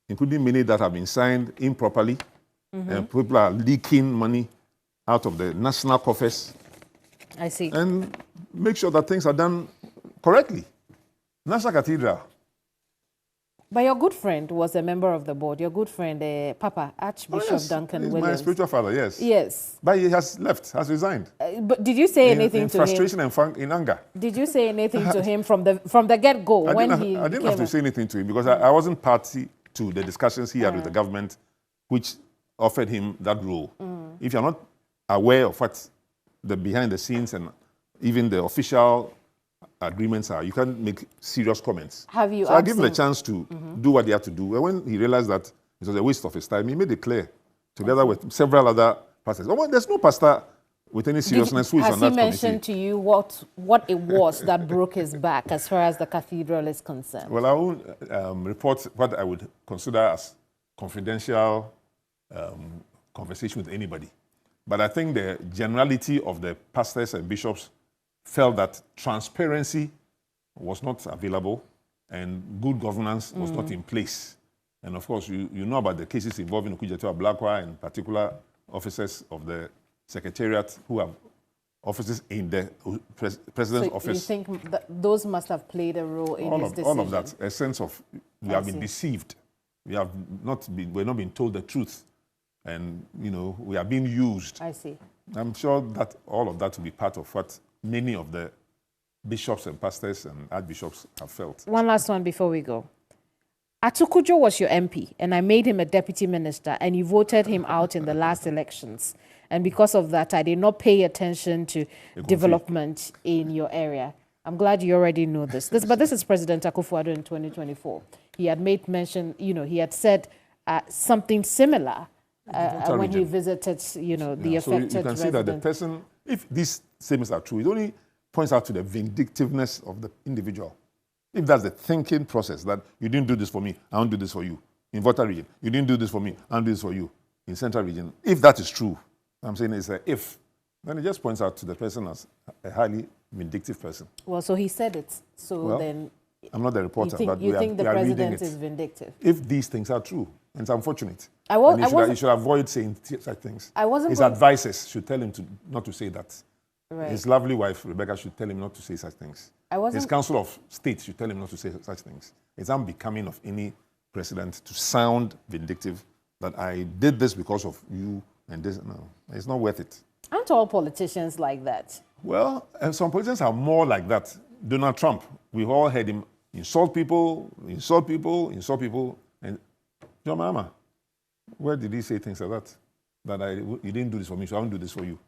including many that have been signed improperly, and people are leaking money out of the national coffers. I see. And make sure that things are done correctly. National Cathedral, But your good friend was a member of the board. Your good friend, Papa, Archbishop Duncan He's Williams. my spiritual father, yes. Yes. But he has left, has resigned. But did you say anything in to him? frustration and in anger. Did you say anything to him from the get-go when I didn't have to say anything to him because I wasn't party to the discussions he had with the government, which offered him that role. If you're not aware of what the behind the scenes and even the official agreements are, you can't make serious comments. Have you? So I gave him a chance to do what he had to do. And when he realized that it was a waste of his time, he made it clear, together with several other pastors. Oh, there's no pastor with any seriousness who is on that committee. Has he mentioned to you what it was that broke his back as far as the cathedral is concerned? Well, I won't report what I would consider as confidential conversation with anybody. But I think the generality of the pastors and bishops felt that transparency was not available and good governance was not in place. And of course, you know about the cases involving Okujetua Blakwa and particular officers of the Secretariat who have offices in the President's office. So you think that those must have played a role in his decision? All of that, a sense of we have been deceived. We're not being told the truth. And, we are being used. I see. I'm sure that all of that will be part of what many of the bishops and pastors and archbishops have felt. One last one before we go. Atukujo was your MP, and I made him a deputy minister, and you voted him out in the last elections. And because of that, I did not pay attention to development in your area. I'm glad you already know this. But this is President Akufo-Addo in 2024. He had made mention, he had said something similar when he visited, the affected so you can see that the person, if these statements are true, it only points out to the vindictiveness of the individual. If that's the thinking process, that you didn't do this for me, I won't do this for you. In Volta region, you didn't do this for me, I'll do this for you. In Central region, if that is true, I'm saying it's a if, then it just points out to the person as a highly vindictive person. Well, so he said it. So then... I'm not the reporter, but you think the president is vindictive? If these things are true, and it's unfortunate. You should avoid saying such things. His advisors should tell him not to say that. Right. His lovely wife, Rebecca, should tell him not to say such things. His Council of State should tell him not to say such things. It's unbecoming of any president to sound vindictive that I did this because of you and this. No, it's not worth it. Aren't all politicians like that? Well, and some politicians are more like that. Donald Trump, we've all heard him insult people. And your mama, where did he say things like that? That you didn't do this for me, so I won't do this for you.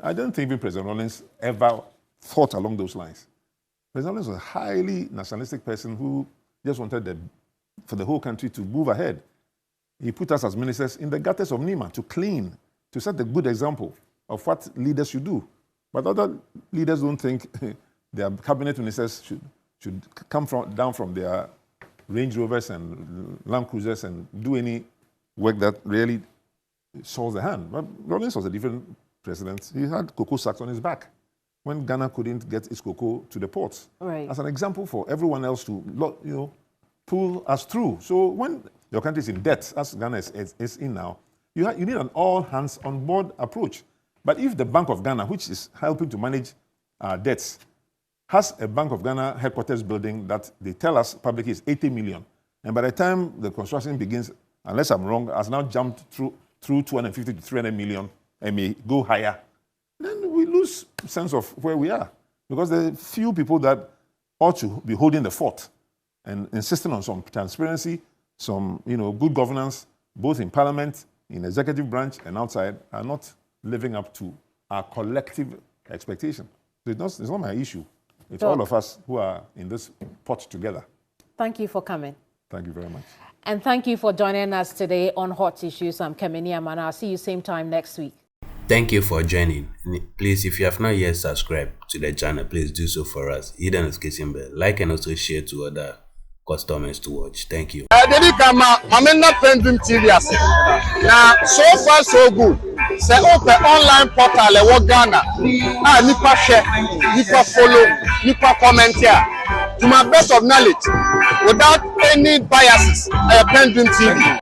I don't think even President Rawlings ever thought along those lines. President Rawlings was a highly nationalistic person who just wanted for the whole country to move ahead. He put us as ministers in the gutters of Nima to clean, to set a good example of what leaders should do. But other leaders don't think their cabinet ministers should come down from their Range Rovers and Land Cruisers and do any work that really solves the hand. But Rawlings was a different president. He had cocoa sacks on his back when Ghana couldn't get its cocoa to the ports. Right. As an example for everyone else to pull us through. So when your country is in debt, as Ghana is in now, you need an all-hands-on-board approach. But if the Bank of Ghana, which is helping to manage our debts, has a Bank of Ghana headquarters building that they tell us publicly is 80 million, and by the time the construction begins, unless I'm wrong, has now jumped through 250 to 300 million and may go higher, then we lose sense of where we are. Because there are few people that ought to be holding the fort and insisting on some transparency, some good governance, both in Parliament, in executive branch, and outside, are not living up to our collective expectation. So it's not my issue. It's all of us who are in this pot together. Thank you for coming. Thank you very much. And thank you for joining us today on Hot Issues. I'm Kemini Amana. I'll see you same time next week. Thank you for joining. Please, if you have not yet subscribed to the channel, please do so for us. Hit the notification bell, like and also share to other customers to watch. Thank you. I'm not PENDREAM TV. Now, so far so good. Say open online portal e Ghana. Nipa share, nipa follow, nipa comment here. To my best of knowledge, without any biases, PENDREAM TV.